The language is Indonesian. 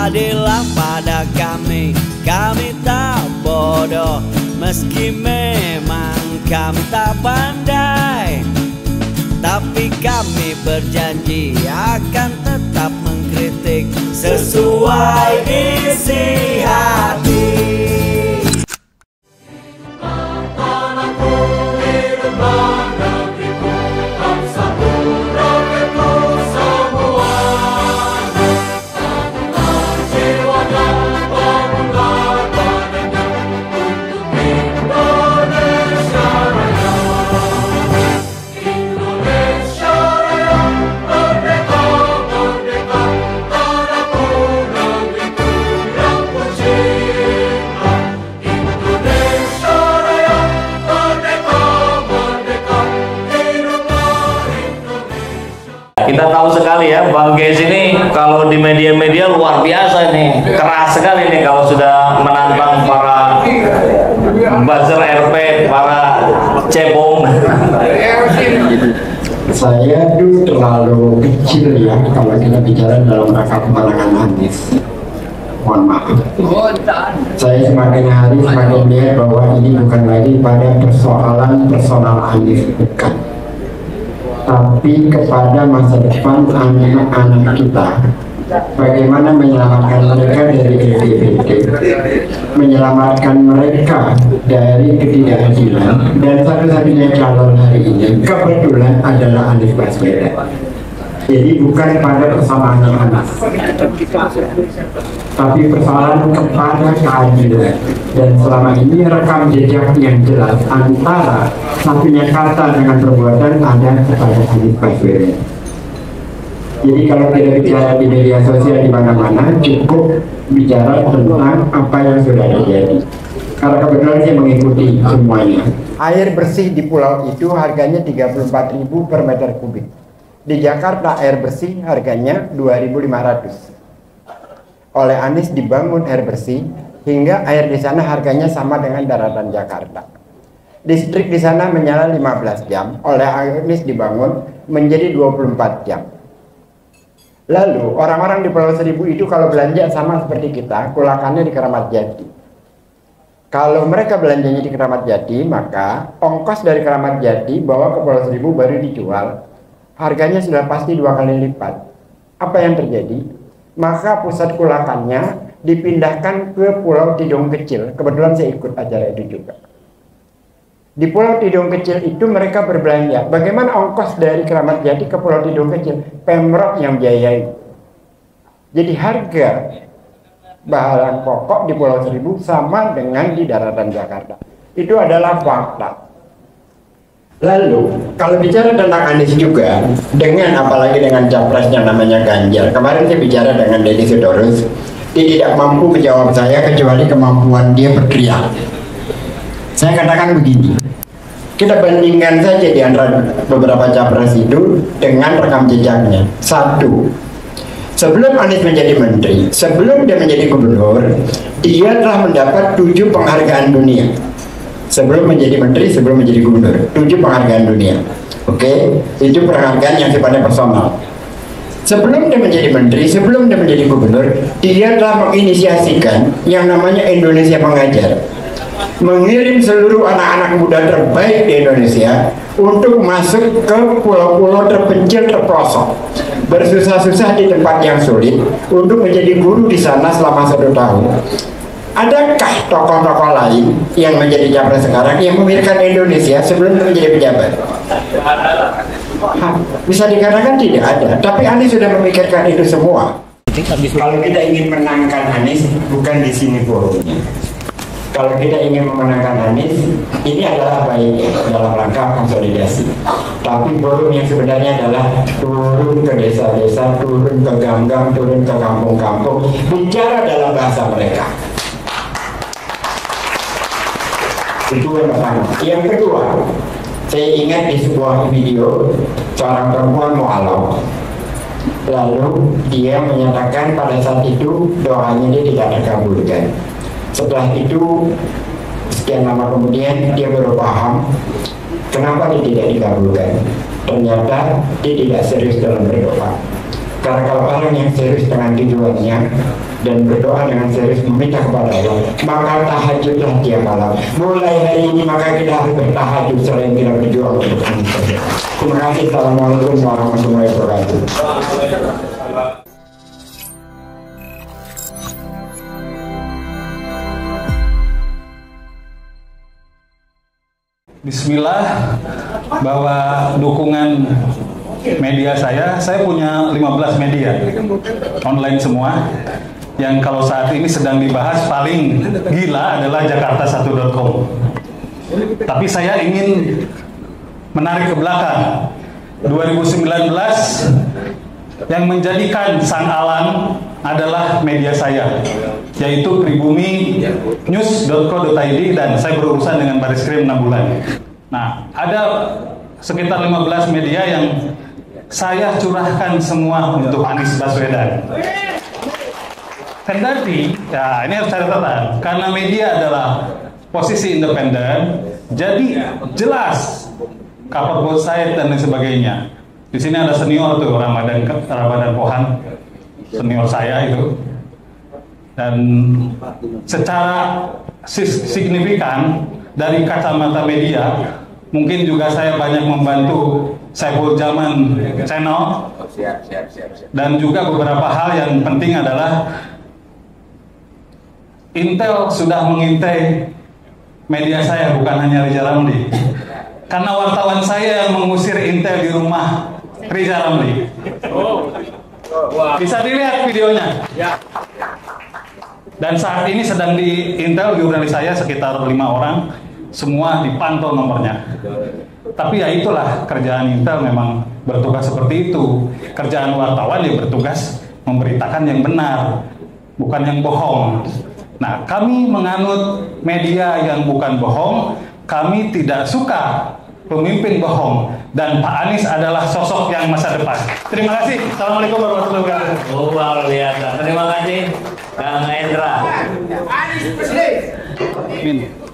adillah pada kami. Kami tak bodoh, meski memang kami tak pandai, tapi kami berjanji akan tetap mengkritik sesuai isi hati. Kita tahu sekali ya, Bang Geis ini kalau di media-media luar biasa nih, keras sekali nih kalau sudah menantang para buzzer RP, para cebong. Saya dulu terlalu kecil ya kalau kita bicara dalam rangka pemenangan Anies. Mohon maaf. Saya semakin hari semakin lihat bahwa ini bukan lagi pada persoalan personal Anies, bukan, tapi kepada masa depan anak-anak kita. Bagaimana menyelamatkan mereka dari LGBT, menyelamatkan mereka dari ketidakadilan, dan satu-satunya calon hari ini kebetulan adalah Anies Baswedan. Jadi bukan pada persoalan anak, tapi persoalan kepada keadilan. Dan selama ini rekam jejak yang jelas antara satunya kata dengan perbuatan ada kepada Anies Baswedan. Jadi kalau tidak bicara di media sosial di mana-mana, cukup bicara tentang apa yang sudah terjadi. Karena kebetulan saya mengikuti semuanya. Air bersih di pulau itu harganya 34.000 per meter kubik. Di Jakarta air bersih harganya 2.500. Oleh Anies dibangun air bersih hingga air di sana harganya sama dengan daratan Jakarta. Listrik di sana menyala 15 jam, oleh Anies dibangun menjadi 24 jam. Lalu orang-orang di Pulau Seribu itu kalau belanja sama seperti kita, kulakannya di Keramat Jati. Kalau mereka belanjanya di Keramat Jati, maka ongkos dari Keramat Jati bawa ke Pulau Seribu baru dijual, harganya sudah pasti 2 kali lipat. Apa yang terjadi? Maka pusat kulakannya dipindahkan ke Pulau Tidung Kecil. Kebetulan saya ikut acara itu juga. Di Pulau Tidung Kecil itu mereka berbelanja. Bagaimana ongkos dari Keramat Jati ke Pulau Tidung Kecil? Pemprov yang biayai. Jadi harga bahan pokok di Pulau Seribu sama dengan di daratan Jakarta. Itu adalah fakta. Lalu, kalau bicara tentang Anies juga, dengan apalagi dengan capresnya namanya Ganjar. Kemarin saya bicara dengan Deddy Sitorus, dia tidak mampu menjawab saya kecuali kemampuan dia berteriak. Saya katakan begini, kita bandingkan saja di antara beberapa capres itu dengan rekam jejaknya. Satu, sebelum Anies menjadi menteri, sebelum dia menjadi gubernur, dia telah mendapat 7 penghargaan dunia. Sebelum menjadi menteri, sebelum menjadi gubernur, 7 penghargaan dunia. Oke, itu penghargaan yang sifatnya personal. Sebelum dia menjadi menteri, sebelum dia menjadi gubernur, dia telah menginisiasikan yang namanya Indonesia Mengajar, mengirim seluruh anak-anak muda terbaik di Indonesia untuk masuk ke pulau-pulau terpencil terpelosok, bersusah-susah di tempat yang sulit untuk menjadi guru di sana selama 1 tahun. Adakah tokoh-tokoh lain yang menjadi capres sekarang yang memikirkan Indonesia sebelum menjadi pejabat? Bisa dikatakan tidak ada, tapi Anies sudah memikirkan itu semua. Kalau kita ingin menangkan Anies, bukan di sini forumnya. Kalau kita ingin memenangkan Anies, ini adalah baik dalam rangka konsolidasi. Tapi forum yang sebenarnya adalah turun ke desa-desa, turun ke gang-gang, turun ke kampung-kampung, bicara dalam bahasa mereka. Itu yang pertama. Yang kedua, saya ingat di sebuah video seorang perempuan mualaf. Lalu dia menyatakan pada saat itu doanya dia tidak terkabulkan. Setelah itu sekian lama kemudian dia baru paham kenapa dia tidak dikabulkan. Ternyata dia tidak serius dalam berdoa. Karena kalau orang yang serius dengan tujuannya, dan berdoa dengan serius meminta kepada Allah, maka tahajudlah tiap malam. Mulai hari ini maka kita harus bertahajud selain kita berjuang untuk Anies Baswedan. Terima kasih. Assalamualaikum warahmatullahi wabarakatuh. Bismillah, bahwa dukungan media saya punya 15 media online semua, yang kalau saat ini sedang dibahas paling gila adalah jakarta1.com. Tapi saya ingin menarik ke belakang. 2019 yang menjadikan sang alang adalah media saya, yaitu pribumi-news.co.id, dan saya berurusan dengan Bariskrim 6 bulan. Nah, ada sekitar 15 media yang saya curahkan semua untuk Anies Baswedan. Kendati, ya ini harus catatan, karena media adalah posisi independen, jadi jelas cover both side dan lain sebagainya. Di sini ada senior tuh, Ramadan Pohan, senior saya itu, dan secara signifikan dari kacamata media, mungkin juga saya banyak membantu Saiful Jaman channel, dan juga beberapa hal yang penting adalah Intel sudah mengintai media saya, bukan hanya Riza Ramli. Karena wartawan saya yang mengusir Intel di rumah Riza Ramli. Bisa dilihat videonya. Dan saat ini sedang di Intel, jurnalis saya sekitar 5 orang, semua dipantau nomornya. Tapi ya itulah kerjaan Intel, memang bertugas seperti itu. Kerjaan wartawan ya bertugas memberitakan yang benar, bukan yang bohong. Nah, kami menganut media yang bukan bohong. Kami tidak suka pemimpin bohong, dan Pak Anies adalah sosok yang masa depan. Terima kasih. Assalamualaikum warahmatullahi wabarakatuh. Luar biasa. Terima kasih Kang Endra. Amin.